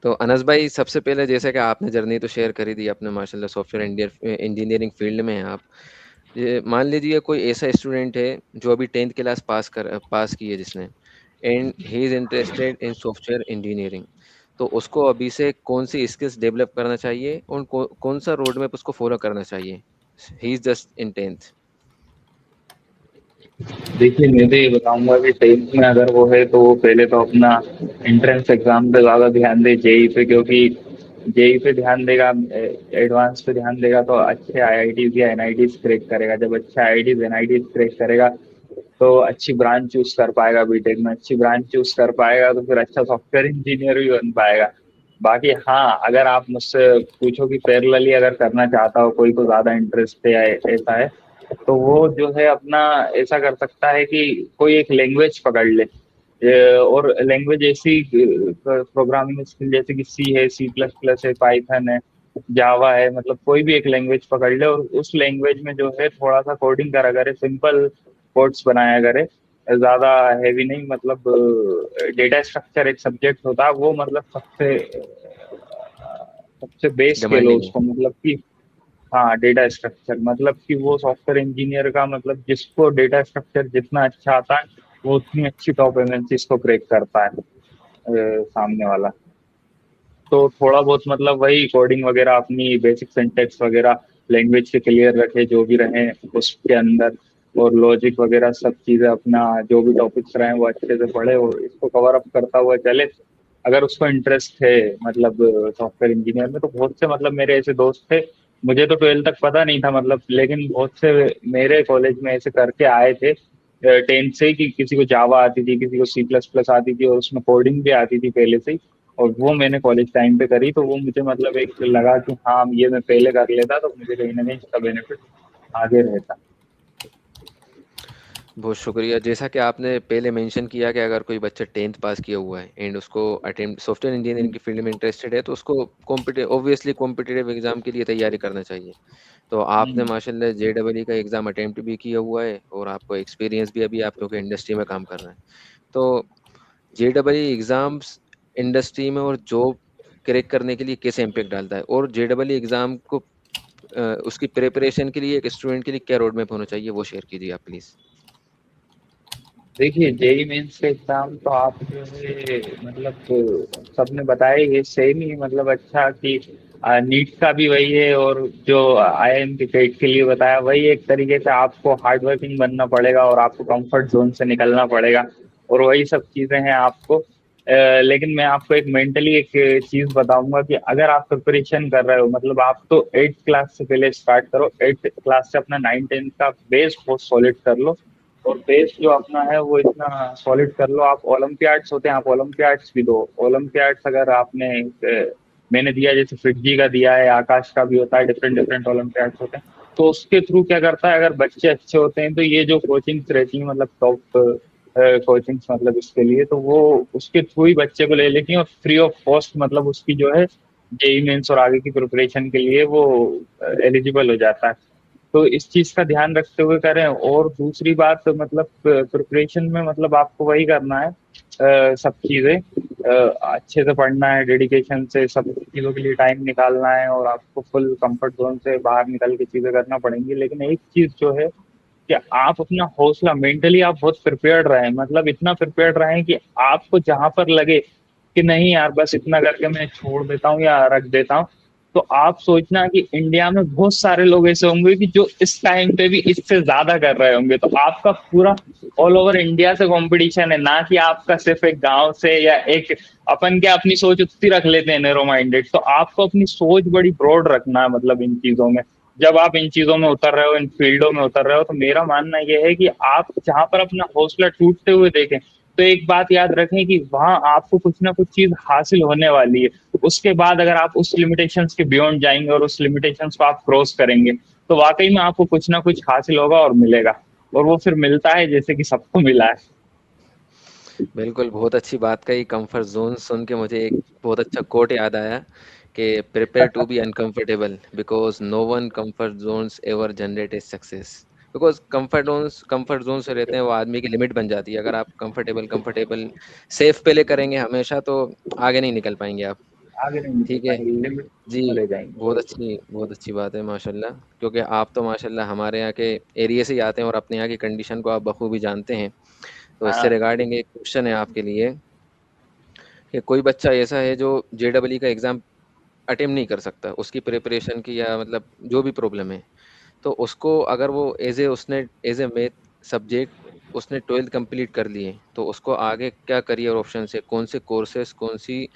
तो अनस भाई, सबसे पहले जैसे कि आपने जर्नी तो शेयर करी दी अपने, माशाल्लाह सॉफ्टवेयर इंजीनियरिंग फील्ड में हैं आप। ये मान लीजिए कोई ऐसा स्टूडेंट है जो अभी 10th क्लास पास की है जिसने, and he is interested in software engineering. तो उसको अभी से कौन सी स्किल्स डेवलप करना चाहिए और कौन सा रोड मैप उसको फॉलो करना चाहिए? He is just in 10th। देखिए, मैं तो ये बताऊंगा कि 10th में अगर वो है तो वो पहले तो अपना एंट्रेंस एग्जाम पे ज़्यादा ध्यान दे, जेई पे, क्योंकि जेई पे ध्यान देगा, एडवांस पे ध्यान देगा तो अच्छे आईआईटीज या एनआईटीज क्रैक करेगा। जब अच्छे आईआईटीज एनआईटीज क्रैक करेगा तो अच्छी ब्रांच चूज कर पाएगा, बीटेक में अच्छी ब्रांच चूज कर पाएगा तो फिर अच्छा सॉफ्टवेयर इंजीनियर भी बन पाएगा। बाकी हाँ, अगर आप मुझसे पूछो कि पैरेलली अगर करना चाहता हो, कोई को ज्यादा इंटरेस्ट है या ऐसा है, तो वो जो है अपना ऐसा कर सकता है कि कोई एक लैंग्वेज पकड़ ले। और लैंग्वेज ऐसी प्रोग्रामिंग स्किल जैसे कि सी है, सी प्लस प्लस है, पाइथन है, जावा है, मतलब कोई भी एक लैंग्वेज पकड़ ले और उस लैंग्वेज में जो है थोड़ा सा कोडिंग करा करे, सिंपल कोड्स बनाया करे, ज्यादा हैवी नहीं। मतलब डेटा स्ट्रक्चर एक सब्जेक्ट होता है वो, मतलब सबसे सबसे बेस के लो डिमांडिंग है। उसको, मतलब कि हाँ, डेटा स्ट्रक्चर, मतलब कि वो सॉफ्टवेयर इंजीनियर का मतलब जिसको डेटा स्ट्रक्चर जितना अच्छा आता है वो उतनी अच्छी टॉप एमएनसीज को क्रैक करता है सामने वाला। तो थोड़ा बहुत मतलब वही कोडिंग वगैरह, अपनी बेसिक सिंटेक्स वगैरह लैंग्वेज के क्लियर रखे जो भी रहे उसके अंदर, और लॉजिक वगैरह सब चीज़ें अपना जो भी टॉपिक्स रहे वो अच्छे से पढ़े और इसको कवर अप करता हुआ चले। अगर उसको इंटरेस्ट है मतलब सॉफ्टवेयर इंजीनियर में, तो बहुत से मतलब मेरे ऐसे दोस्त थे, मुझे तो 12th तक पता नहीं था मतलब, लेकिन बहुत से मेरे कॉलेज में ऐसे करके आए थे 10th से ही, कि किसी को जावा आती थी, किसी को सी प्लस प्लस आती थी और उसमें कोडिंग भी आती थी पहले से ही। और वो मैंने कॉलेज टाइम पे करी तो वो मुझे मतलब एक लगा कि हाँ, ये मैं पहले कर लेता तो मुझे कहीं ना कहीं इसका बेनिफिट आगे रहता। बहुत शुक्रिया। जैसा कि आपने पहले मेंशन किया कि अगर कोई बच्चा 10th पास किया हुआ है एंड उसको अटेम्प्ट सॉफ्टवेयर इंजीनियरिंग की फील्ड में इंटरेस्टेड है, तो उसको कॉम्पिटिटिव एग्जाम के लिए तैयारी करना चाहिए। तो आपने माशाल्लाह जेडबलई का एग्जाम अटेम्प्ट भी किया हुआ है और आपको एक्सपीरियंस भी अभी आप क्योंकि इंडस्ट्री में काम कर रहे हैं। तो जेडबलई एग्जाम्स इंडस्ट्री में और जॉब क्रैक करने के लिए कैसे इम्पेक्ट डालता है, और जेडबलई एग्जाम को उसकी प्रिपरेशन के लिए एक स्टूडेंट के लिए क्या रोड मैप होना चाहिए, वो शेयर कीजिए आप प्लीज। देखिए, जेई मेंस का एग्जाम तो आप जो है मतलब सबने बताया ये सेम ही, मतलब अच्छा कि नीट का भी वही है, और जो आईआईएम के कैट के लिए बताया वही। एक तरीके से आपको हार्ड वर्किंग बनना पड़ेगा और आपको कंफर्ट जोन से निकलना पड़ेगा, और वही सब चीजें हैं आपको। लेकिन मैं आपको एक मेंटली एक चीज बताऊंगा कि अगर आप प्रिपरेशन कर रहे हो, मतलब आप तो 8th क्लास से पहले स्टार्ट करो, 8th क्लास से अपना 9th 10th का बेस बहुत सॉलिड कर लो, और बेस जो अपना है वो इतना सॉलिड कर लो। आप ओलंपियाड्स होते हैं, आप ओलंपियाड्स भी दो। ओलंपियाड्स अगर आपने मैंने दिया, जैसे फिटजी का दिया है, आकाश का भी होता है, डिफरेंट डिफरेंट ओलंपियाड्स होते हैं। तो उसके थ्रू क्या करता है, अगर बच्चे अच्छे होते हैं तो ये जो कोचिंग्स रहती है मतलब टॉप कोचिंग्स, मतलब इसके लिए तो वो उसके थ्रू ही बच्चे को ले लेती हैं और फ्री ऑफ कॉस्ट, मतलब उसकी जो है जेई मेंस और आगे की प्रिपरेशन के लिए वो एलिजिबल हो जाता है। तो इस चीज का ध्यान रखते हुए करें। और दूसरी बात मतलब प्रिपरेशन में मतलब आपको वही करना है, सब चीजें अच्छे से पढ़ना है, डेडिकेशन से सब चीजों के लिए टाइम निकालना है, और आपको फुल कंफर्ट जोन से बाहर निकल के चीजें करना पड़ेंगी। लेकिन एक चीज जो है कि आप अपना हौसला, मेंटली आप बहुत प्रिपेयर्ड रहें, मतलब इतना प्रिपेयर्ड रहें कि आपको जहां पर लगे कि नहीं यार बस इतना करके मैं छोड़ देता हूँ या रख देता हूँ, तो आप सोचना कि इंडिया में बहुत सारे लोग ऐसे होंगे कि जो इस टाइम पे भी इससे ज्यादा कर रहे होंगे। तो आपका पूरा ऑल ओवर इंडिया से कंपटीशन है, ना कि आपका सिर्फ एक गांव से या एक, अपन क्या अपनी सोच उतनी रख लेते हैं नैरो माइंडेड। तो आपको अपनी सोच बड़ी ब्रॉड रखना है, मतलब इन चीजों में। जब आप इन चीजों में उतर रहे हो, इन फील्डों में उतर रहे हो, तो मेरा मानना यह है कि आप जहां पर अपना हौसला टूटते हुए देखें, तो एक बात याद रखें कि वहां आपको कुछ ना कुछ चीज हासिल होने वाली है। उसके बाद अगर आप उस लिमिटेशंस के बियॉन्ड जाएंगे और उस लिमिटेशंस को आप क्रॉस करेंगे, तो वाकई में आपको कुछ ना कुछ हासिल होगा और मिलेगा। और वो फिर मिलता है जैसे कि सबको मिला है। बिल्कुल, बहुत अच्छी बात कही। कंफर्ट जोन सुन के मुझे एक बहुत अच्छा कोट याद आया कि prepare to be uncomfortable because no one comfort zones ever generate a success. Because comfort zone से रहते हैं वो आदमी की लिमिट बन जाती है। अगर आप कंफर्टेबल कंफर्टेबल सेफ पहले करेंगे हमेशा, तो आगे नहीं निकल पाएंगे आप। आगे नहीं निकल ठीक है। पाएंगे, लिमिट जी, में रह जाएंगे। बहुत अच्छी बात है माशाल्लाह, क्योंकि आप तो माशाल्लाह हमारे यहाँ के एरिया से ही आते हैं और अपने यहाँ की कंडीशन को आप बखूबी जानते हैं। तो इससे हाँ रिगार्डिंग एक क्वेश्चन है आपके लिए कि कोई बच्चा ऐसा है जो जेडब्ल्यू का एग्ज़ाम अटेम्प्ट नहीं कर सकता, उसकी प्रिपरेशन की या मतलब जो भी प्रॉब्लम है, तो उसको अगर वो एज़ ए मैथ सब्जेक्ट उसने 12th कंप्लीट कर लिए, तो उसको आगे क्या करियर ऑप्शंस है? कौन से कोर्सेज़, कौन सी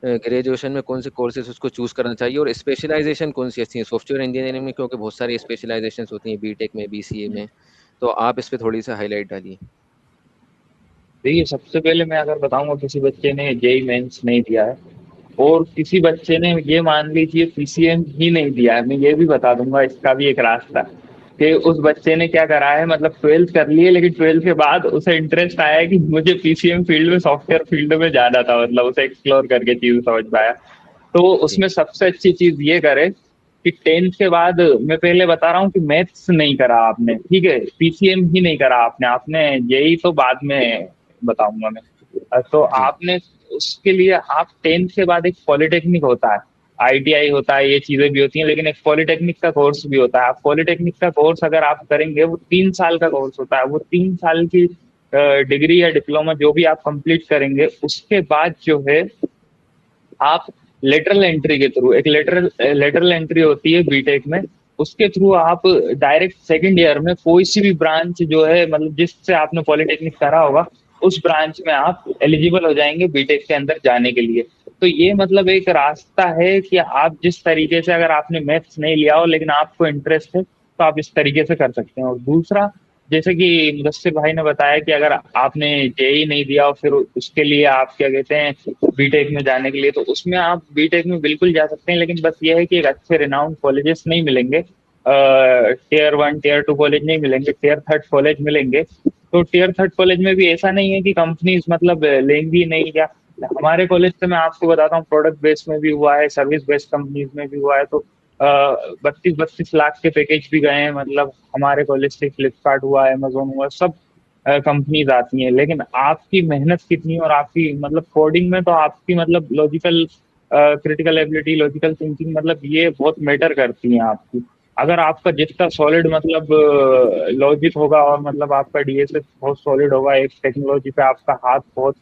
ग्रेजुएशन में कौन से कोर्सेज़ उसको चूज़ करना चाहिए और स्पेशलाइज़ेशन कौन-सी अच्छी है? सॉफ्टवेयर इंजीनियरिंग में क्योंकि बहुत सारी स्पेशलाइज़ेशंस होती हैं बीटेक में, बीसीए में, तो आप इस पे थोड़ी-सा हाइलाइट डालिए। देखिए, सबसे पहले मैं अगर बताऊंगा, किसी बच्चे ने जेई मेंस नहीं दिया है और किसी बच्चे ने ये मान लीजिए पीसीएम ही नहीं दिया है, मैं ये भी बता दूंगा इसका भी एक रास्ता कि उस बच्चे ने क्या करा है, मतलब 12th कर लिए लेकिन 12th के बाद उसे इंटरेस्ट आया है कि मुझे पीसीएम फील्ड में, सॉफ्टवेयर फील्ड में जाना था, मतलब उसे एक्सप्लोर करके चीज समझ पाया। तो जी, उसमें सबसे अच्छी चीज ये करे कि 10th के बाद, मैं पहले बता रहा हूँ कि मैथ्स नहीं करा आपने, ठीक है, पीसीएम ही नहीं करा आपने, आपने यही तो बाद में बताऊंगा मैं। तो जी, आपने उसके लिए, आप 10th के बाद एक पॉलिटेक्निक होता है, आईटीआई होता है, ये चीजें भी होती हैं, लेकिन एक पॉलिटेक्निक का कोर्स भी होता है। आप पॉलिटेक्निक का कोर्स अगर आप करेंगे, वो 3 साल का कोर्स होता है, वो 3 साल की डिग्री या डिप्लोमा जो भी आप कंप्लीट करेंगे, उसके बाद जो है आप लेटरल एंट्री के थ्रू, एक लेटरल एंट्री होती है बीटेक में, उसके थ्रू आप डायरेक्ट सेकंड ईयर में कोई सी भी ब्रांच जो है, मतलब जिससे आपने पॉलिटेक्निक करा होगा, उस ब्रांच में आप एलिजिबल हो जाएंगे बीटेक के अंदर जाने के लिए। तो ये मतलब एक रास्ता है कि आप जिस तरीके से, अगर आपने मैथ्स नहीं लिया हो लेकिन आपको इंटरेस्ट है, तो आप इस तरीके से कर सकते हैं। और दूसरा, जैसे कि मुदस्सिर भाई ने बताया कि अगर आपने जेई नहीं दिया और फिर उसके लिए आप क्या कहते हैं बीटेक में जाने के लिए, तो उसमें आप बीटेक में बिल्कुल जा सकते हैं, लेकिन बस ये है कि एक अच्छे रिनाउंड कॉलेजेस नहीं मिलेंगे, टीयर 1 टीयर 2 कॉलेज नहीं मिलेंगे, टीयर 3 कॉलेज मिलेंगे। तो टीयर 3 कॉलेज में भी ऐसा नहीं है कि कंपनीज मतलब लेंगी नहीं, या हमारे कॉलेज से मैं आपको बताता हूँ, प्रोडक्ट बेस्ड में भी हुआ है, सर्विस बेस्ड कंपनीज में भी हुआ है। तो 32-32 लाख के पैकेज भी गए हैं, मतलब हमारे कॉलेज से फ्लिपकार्ट हुआ, अमेजोन हुआ, सब कंपनीज आती हैं। लेकिन आपकी मेहनत कितनी, और आपकी मतलब कोडिंग में तो आपकी मतलब logical critical ability, logical thinking, मतलब ये बहुत मैटर करती है आपकी। अगर आपका जितना सॉलिड मतलब लॉजिक होगा, और मतलब आपका डीएसएस बहुत सॉलिड होगा, एक टेक्नोलॉजी पे आपका हाथ बहुत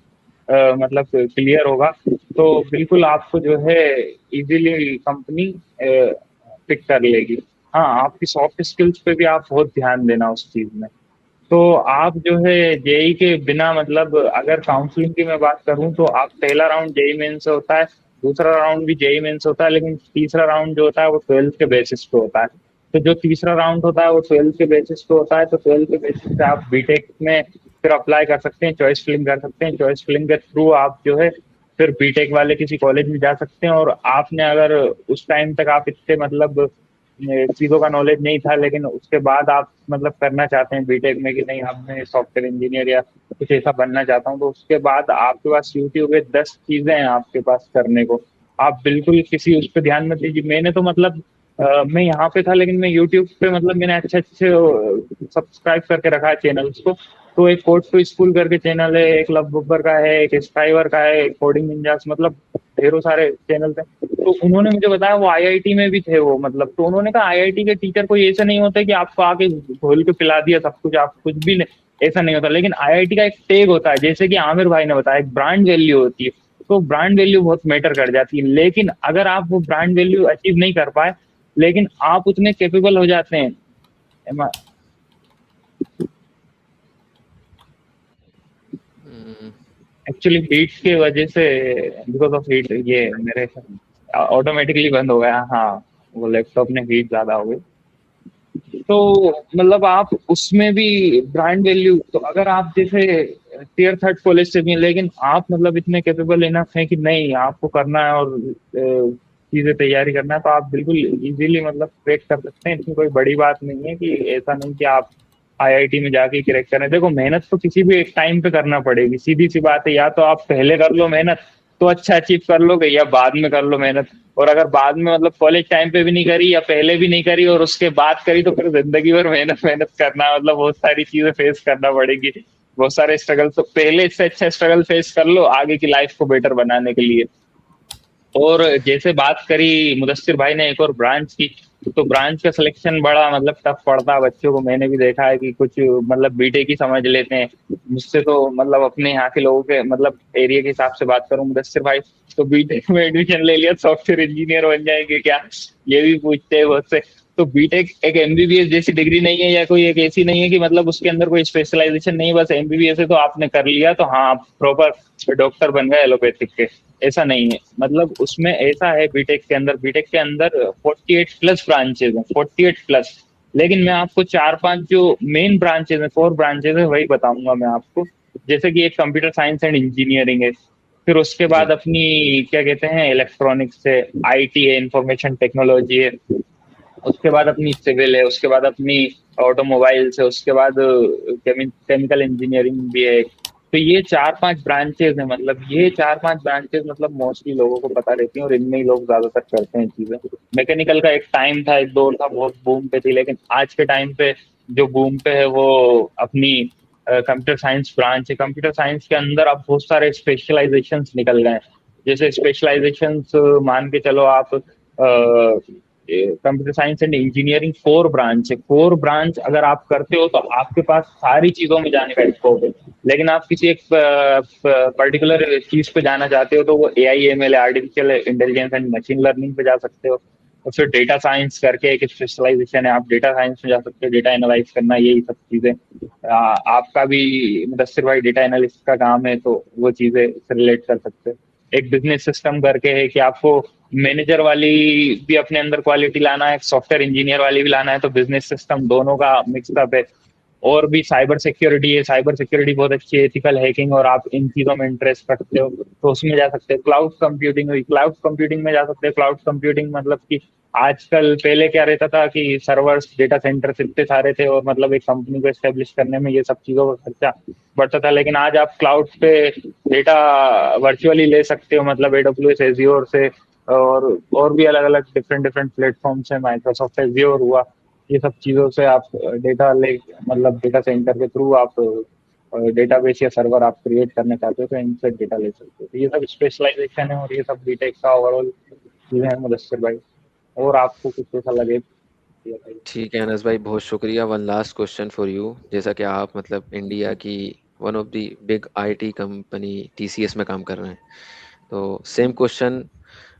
मतलब क्लियर होगा, तो बिल्कुल आपको जो है इजीली कंपनी पिक कर लेगी। हाँ, आपकी सॉफ्ट स्किल्स पे भी आप बहुत ध्यान देना उस चीज में। तो आप जो है जेई के बिना, मतलब अगर काउंसलिंग की मैं बात करूं, तो आप पहला राउंड जेई मेन से होता है, दूसरा राउंड भी जेई मेन से होता है, लेकिन तीसरा राउंड जो होता है वो 12th के बेसिस पे होता है। तो जो तीसरा राउंड होता है वो 12th के बेसिस पे होता है, तो 12th के बेसिस पे आप बीटेक में फिर अप्लाई कर सकते हैं, चॉइस फिलिंग कर सकते हैं, चॉइस फिलिंग के थ्रू आप जो है फिर बीटेक वाले किसी कॉलेज में जा सकते हैं। और आपने अगर उस टाइम तक आप इतने मतलब चीजों का नॉलेज नहीं था, लेकिन उसके बाद आप मतलब करना चाहते हैं बीटेक में कि नहीं, अब मैं सॉफ्टवेयर इंजीनियर या कुछ ऐसा बनना चाहता हूँ, तो उसके बाद आपके पास यूट्यूब पे 10 चीजें हैं आपके पास करने को। आप बिल्कुल किसी उस पर ध्यान मत दीजिए। मैंने तो मतलब मैं यहाँ पे था, लेकिन मैं यूट्यूब पे मतलब मैंने अच्छे अच्छे सब्सक्राइब करके रखा है चैनल्स को। तो एक कोड टू स्कूल करके चैनल है, एक लव बुबर का है, एक स्क्राइबर का है, एक कोडिंग निंजास, मतलब ढेरों सारे चैनल थे। तो उन्होंने मुझे बताया वो आईआईटी में भी थे वो, मतलब तो उन्होंने कहा आईआईटी के टीचर कोई ऐसा नहीं होता कि आपको आके घोल के पिला दिया सब कुछ, आप कुछ भी नहीं, ऐसा नहीं होता। लेकिन आईआईटी का एक टैग होता है, जैसे कि आमिर भाई ने बताया, एक ब्रांड वैल्यू होती है। तो ब्रांड वैल्यू बहुत मैटर कर जाती है, लेकिन अगर आप वो ब्रांड वैल्यू अचीव नहीं कर पाए, लेकिन आप उतने कैपेबल हो जाते हैं। हम्म, एक्चुअली हीट की वजह से, बिकॉज ऑफ हीट, ये मेरे ऑटोमेटिकली बंद हो गया। हाँ, वो लैपटॉप में हीट ज्यादा हो गई। तो मतलब आप उसमें भी ब्रांड वैल्यू, तो अगर आप जैसे टीयर 3 कॉलेज से भी हैं, लेकिन आप मतलब इतने कैपेबल इनफ हैं कि नहीं, आपको करना है और चीजें तैयारी करना है, तो आप बिल्कुल इजीली मतलब क्रैक कर सकते हैं। इसमें कोई बड़ी बात नहीं है, कि ऐसा नहीं कि आप आईआईटी में जाके क्रैक करें। देखो, मेहनत तो किसी भी एक टाइम पे करना पड़ेगी, सीधी सी बात है, या तो आप पहले कर लो मेहनत तो अच्छा अचीव कर लोगे, या बाद में कर लो मेहनत। और अगर बाद में मतलब कॉलेज टाइम पे भी नहीं करी, या पहले भी नहीं करी और उसके बाद करी, तो फिर जिंदगी भर मेहनत मेहनत करना है, मतलब बहुत सारी चीजें फेस करना पड़ेगी, बहुत सारे स्ट्रगल। तो पहले इससे अच्छा स्ट्रगल फेस कर लो आगे की लाइफ को बेटर बनाने के लिए। और जैसे बात करी मुदस्सिर भाई ने एक और ब्रांच की, तो ब्रांच का सिलेक्शन बड़ा मतलब टफ पड़ता है बच्चों को। मैंने भी देखा है कि कुछ मतलब बीटेक ही समझ लेते हैं। मुझसे तो मतलब अपने यहाँ के लोगों के मतलब एरिया के हिसाब से बात करूं मुदस्सिर भाई, तो बीटेक में एडमिशन ले लिया सॉफ्टवेयर इंजीनियर बन जाएंगे क्या, ये भी पूछते हैं बहुत से। तो बीटेक एक एमबीबीएस जैसी डिग्री नहीं है, या कोई एक ऐसी नहीं है कि मतलब उसके अंदर कोई स्पेशलाइजेशन नहीं है, बस एमबीबीएस है तो आपने कर लिया तो हाँ आप प्रॉपर डॉक्टर बन गए एलोपैथिक के। ऐसा नहीं है, मतलब उसमें ऐसा है बीटेक के अंदर 48 प्लस ब्रांचेज हैं, 48 प्लस। लेकिन मैं आपको चार पांच जो मेन ब्रांचेज हैं, 4 ब्रांचेज है, वही बताऊंगा मैं आपको। जैसे कि एक कंप्यूटर साइंस एंड इंजीनियरिंग है, फिर उसके बाद जी। अपनी क्या कहते हैं इलेक्ट्रॉनिक्स है, आईटी है, इंफॉर्मेशन टेक्नोलॉजी है, उसके बाद अपनी सिविल है, उसके बाद अपनी ऑटोमोबाइल्स है, उसके बाद केमिकल इंजीनियरिंग भी है। तो ये चार पांच ब्रांचेज है, मतलब ये चार पांच ब्रांचेज मतलब मोस्टली लोगों को पता रहती हैं, और इनमें ही लोग ज्यादातर करते हैं चीजें। मैकेनिकल का एक टाइम था, एक दौर था, बहुत बूम पे थी, लेकिन आज के टाइम पे जो बूम पे है वो अपनी कंप्यूटर साइंस ब्रांच है। कंप्यूटर साइंस के अंदर अब बहुत सारे स्पेशलाइजेशंस निकल गए हैं। जैसे स्पेशलाइजेशंस मान के चलो आप, computer science and engineering 4 branch है। 4 ब्रांच अगर आप करते हो तो आपके पास सारी चीजों में जाने का स्कोप है। लेकिन आप किसी एक पर्टिकुलर चीज पे जाना चाहते हो तो वो AI/ML artificial intelligence and machine learning पे जा सकते हो। और फिर डेटा साइंस करके एक स्पेशलाइजेशन है, आप डेटा साइंस में जा सकते हो, डेटा एनालाइज करना, यही सब चीजें। आपका भी मुदस्सिर भाई डेटा एनालिस्ट का काम है, तो वो चीजें रिलेट कर सकते हो। एक बिजनेस सिस्टम करके है कि आपको मैनेजर वाली भी अपने अंदर क्वालिटी लाना है, सॉफ्टवेयर इंजीनियर वाली भी लाना है, तो बिजनेस सिस्टम दोनों का मिक्सअप है। और भी साइबर सिक्योरिटी है, साइबर सिक्योरिटी बहुत अच्छी है, एथिकल हैकिंग, और आप इन चीजों में इंटरेस्ट रखते हो तो उसमें जा सकते हो। क्लाउड कंप्यूटिंग हुई, क्लाउड कंप्यूटिंग में जा सकते हो। क्लाउड कंप्यूटिंग मतलब कि आजकल पहले क्या रहता था कि सर्वर्स डेटा सेंटर्स इतने सारे थे, और मतलब एक कंपनी को एस्टेब्लिश करने में ये सब चीजों का खर्चा बढ़ता था। लेकिन आज आप क्लाउड पे डेटा वर्चुअली ले सकते हो, मतलब AWS एज्योर से, और भी अलग अलग डिफरेंट डिफरेंट प्लेटफॉर्म्स है, माइक्रोसॉफ्ट एज्योर हुआ। ये सब चीजों से आप डेटा ले, मतलब डेटा सेंटर के थ्रू आप डेटाबेस या सर्वर आप क्रिएट करना चाहते हो तो इनसे डेटा ले सकते हो। तो ये सब स्पेशलाइजेशन है, और ये सब बीटेक का ओवरऑल चीजें हैं मुदस्सिर भाई। और आपको कुछ ऐसा लगे ये भाई। ठीक है अनस भाई, बहुत शुक्रिया। One last question for you. जैसा कि आप मतलब इंडिया की one of the big IT company TCS में काम कर रहे हैं, तो सेम क्वेश्चन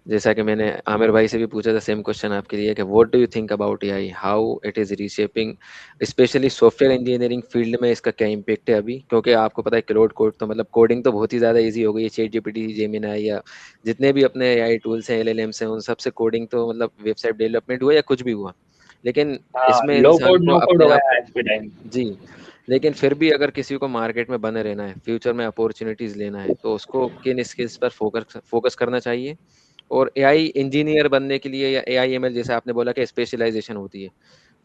जैसा कि मैंने आमिर भाई से भी पूछा था, सेम क्वेश्चन आपके लिए कि what do you think about AI, how it is reshaping specially software engineering field में, इसका क्या इम्पेक्ट है अभी? क्योंकि आपको पता है क्लाउड कोड तो मतलब कोडिंग तो बहुत ही ज़्यादा इजी हो गई है, ChatGPT, जेमिनाई या जितने भी अपने AI टूल्स हैं, LLMs हैं, उन सबसे कोडिंग तो मतलब वेबसाइट डेवलपमेंट हुआ या कुछ भी हुआ, लेकिन हाँ, इसमें लो इंसान कोड को नो कोड अपने हो आप गया को, आज के टाइम। जी, लेकिन फिर भी अगर किसी को मार्केट में बने रहना है, फ्यूचर में अपॉर्चुनिटीज लेना है, तो उसको किन स्किल्स पर फोकस फोकस करना चाहिए? और AI इंजीनियर बनने के लिए या AI/ML जैसे आपने बोला कि स्पेशलाइजेशन होती है,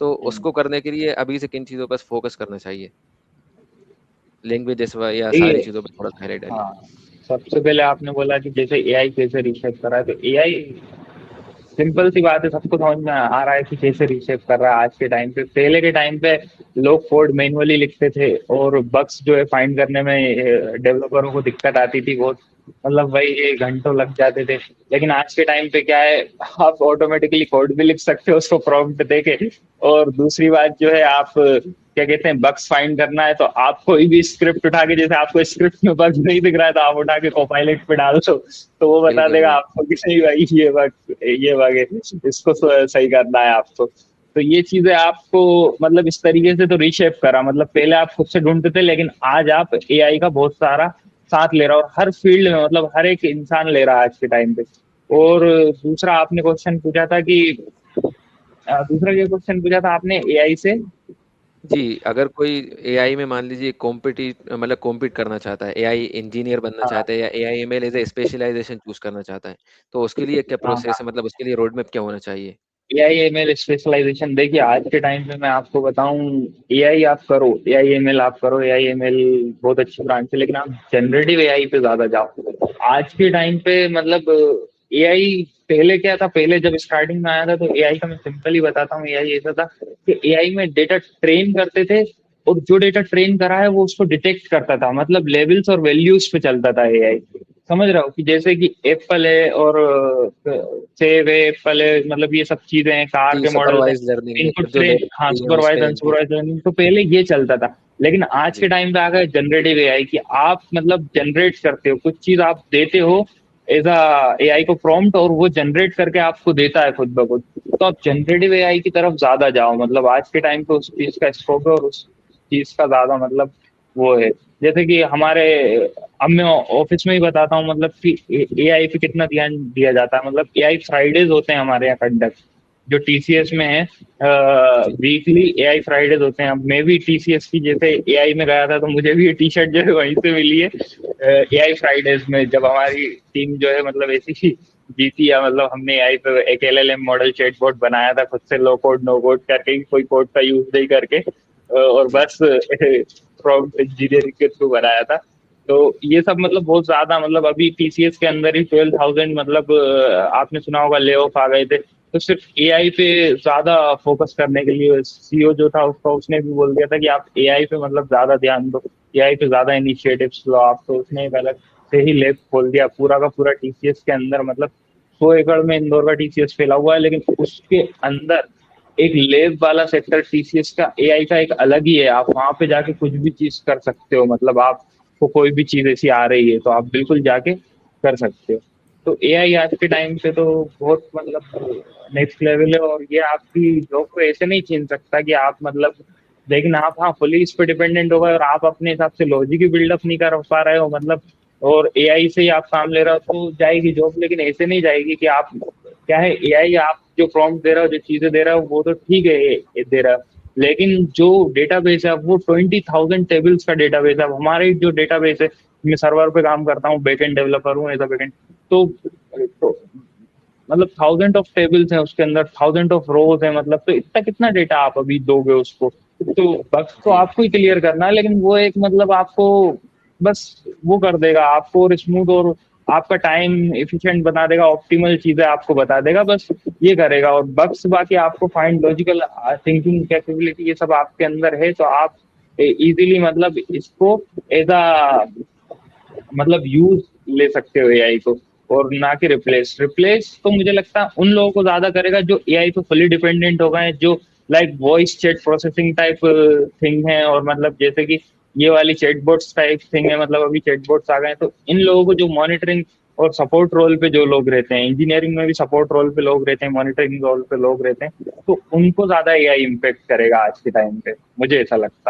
तो उसको करने के लिए अभी से किन चीज़ों पर फोकस करना चाहिए? लैंग्वेजेस या सारी देखिए, चीज़ों पर थोड़ा सा हाईलाइट डालिए। हाँ, सबसे पहले आपने बोला कि जैसे AI कैसे रिशेप कर रहा है, तो AI सिंपल सी बात है, सबको समझ में आ रहा है कि कैसे रिशेप कर रहा है आज के टाइम पे। पहले के टाइम पे लोग कोड मैनुअली लिखते थे, और बग्स जो है फाइंड करने में डेवलपरों को दिक्कत आती थी बहुत, मतलब वही घंटों लग जाते थे। लेकिन आज के टाइम पे क्या है, आप ऑटोमेटिकली कोड भी लिख सकते हो उसको प्रॉम्प्ट देके। और दूसरी बात जो है, आप क्या कहते हैं बग्स फाइंड करना है तो आप कोई भी स्क्रिप्ट उठा के, जैसे आपको स्क्रिप्ट में बग्स नहीं दिख रहा है तो आप उठा के कोपायलट पे डाल दो, तो वो बता बिल्कुल देगा बिल्कुल। आपको कि सही भाई ये बग है, इसको सही करना है आपको। तो ये चीजें आपको मतलब इस तरीके से तो रीशेप करा, मतलब पहले आप खुद से ढूंढते थे, लेकिन आज आप AI का बहुत सारा साथ ले रहा है, और हर फील्ड में मतलब हर एक इंसान ले रहा है आज के टाइम पे। और दूसरा आपने क्वेश्चन पूछा था कि दूसरा ये क्वेश्चन पूछा था आपने AI से। जी, अगर कोई AI में मान लीजिए मतलब कॉम्पीट करना चाहता है, AI इंजीनियर बनना हाँ चाहता है या AI/ML as a specialisation choose करना चाहता है, तो उसके लिए क्या हाँ प्रोसेस है, हाँ। मतलब उसके लिए रोड मैप क्या होना चाहिए? AI/ML स्पेशलाइजेशन, देखिए आज के टाइम पे मैं आपको बताऊं, AI आप करो, AI/ML आप करो, AI/ML बहुत अच्छी ब्रांच है, लेकिन आप जनरेटिव AI पे ज्यादा जाओ आज के टाइम पे। मतलब AI पहले क्या था, पहले जब स्टार्टिंग में आया था तो AI का मैं सिंपल ही बताता हूँ। AI ऐसा था कि AI में डेटा ट्रेन करते थे, और जो डेटा ट्रेन करा है वो उसको डिटेक्ट करता था, मतलब लेवल्स और वैल्यूज पे चलता था AI। समझ रहा हूँ कि जैसे कि एप्पल है और सेब है, एप्पल है, मतलब ये सब चीजें हैं, कार जी, के मॉडल्स हैं, सुपरवाइज़ लर्निंग इनको जो ट्रेन, हाँ लेती है सुपरवाइज उसपे इनपुट। अनसुपरवाइज लर्निंग, तो पहले ये चलता था। लेकिन आज के जी, टाइम पे आ गए जनरेटिव एआई की, आप मतलब जनरेट करते हो कुछ चीज, आप देते हो एज एआई को प्रॉम्प्ट, और वो जनरेट करके आपको देता है खुद ब खुद। तो आप जनरेटिव एआई की तरफ ज्यादा जाओ, मतलब आज के टाइम पे उस चीज का स्कोप है, और उस चीज का ज्यादा मतलब वो है। जैसे कि हमारे, अब मैं ऑफिस में ही बताता हूँ, मतलब कि एआई पे कितना ध्यान दिया जाता है। मतलब एआई फ्राइडेज होते हैं हमारे यहाँ कंडक्ट, जो टीसीएस में है, जी, वीकली एआई फ्राइडेज होते हैं। अब मैं भी टीसीएस की जैसे एआई में गया था, तो मुझे भी ये टी शर्ट जो है वहीं से मिली है, एआई फ्राइडेज में, जब हमारी टीम जो है मतलब ऐसी ही जीती है। मतलब हमने एआई पे एक एलएलएम मॉडल चैटबॉट बनाया था खुद से, लो कोड नो कोड करके, कोई कोड का यूज नहीं करके, और जी, बस प्रॉम्प्ट इंजीनियरिंग के थ्रू बनाया था। तो ये सब मतलब बहुत ज्यादा, मतलब अभी टीसीएस के अंदर ही 12,000, मतलब आपने सुना होगा ले ऑफ आ गए थे। तो सिर्फ एआई पे ज्यादा फोकस करने के लिए सीईओ जो था उसका, उसने भी बोल दिया था कि आप एआई पे मतलब ज्यादा ध्यान दो, एआई पे ज्यादा इनिशिएटिव्स लो आप। तो उसने एक अलग से ही लैब खोल दिया पूरा का पूरा टीसीएस के अंदर। मतलब 100 एकड़ में इंदौर का टीसीएस फैला हुआ है, लेकिन उसके अंदर एक लैब वाला सेक्टर टीसीएस का एआई का एक अलग ही है। आप वहां पे जाके कुछ भी चीज कर सकते हो, मतलब आपको कोई भी चीज ऐसी आ रही है तो आप बिल्कुल जाके कर सकते हो। तो एआई आज के टाइम पे तो बहुत मतलब नेक्स्ट लेवल है, और ये आपकी जॉब को ऐसे नहीं छीन सकता कि आप मतलब, लेकिन आप हाँ फुली इस पे डिपेंडेंट हो गए, और आप अपने हिसाब से लॉजिक ही बिल्डअप नहीं कर पा रहे हो, मतलब और एआई से ही आप काम ले रहे हो, तो जाएगी जॉब, लेकिन ऐसे नहीं जाएगी कि आप, क्या है एआई, आप जो प्रॉम्प्ट दे रहे हो, जो चीजें दे रहे हो, वो तो ठीक है ये दे रहा है, लेकिन जो डेटाबेस है वो 20,000 टेबल्स का डेटाबेस है। अब हमारे जो डेटाबेस है, मैं सर्वर पे काम करता हूँ, बैकएंड डेवलपर हूँ एज अ बैकएंड, तो मतलब 1000 ऑफ टेबल्स हैं उसके अंदर, 1000 ऑफ रोज है, मतलब तो इतना कितना डेटा आप अभी दोगे उसको। तो बग्स तो जी, आपको ही क्लियर करना है, लेकिन वो एक मतलब आपको बस वो कर देगा आपको, और स्मूथ और आपका टाइम एफिशिएंट बना देगा, ऑप्टिमल चीजें आपको बता देगा, बस ये करेगा। और बग्स बाकी आपको फाइंड, लॉजिकल थिंकिंग कैपेबिलिटी, ये सब आपके अंदर है, तो आप इजीली मतलब इसको एज अ मतलब यूज ले सकते हो एआई को, और ना कि रिप्लेस। रिप्लेस तो मुझे लगता है उन लोगों को ज्यादा करेगा जो एआई पे फुली डिपेंडेंट हो गए हैं, जो like voice chat processing type thing है, और मतलब जैसे कि ये वाली चैटबॉट्स टाइप थिंग है, मतलब अभी चैटबॉट्स आ गए हैं, तो इन लोगों को जो मॉनिटरिंग और सपोर्ट रोल पे जो लोग रहते हैं, इंजीनियरिंग में भी सपोर्ट रोल पे लोग रहते हैं, मॉनिटरिंग रोल पे लोग रहते हैं, तो उनको ज्यादा एआई इम्पेक्ट करेगा आज के टाइम पे, मुझे ऐसा लगता है।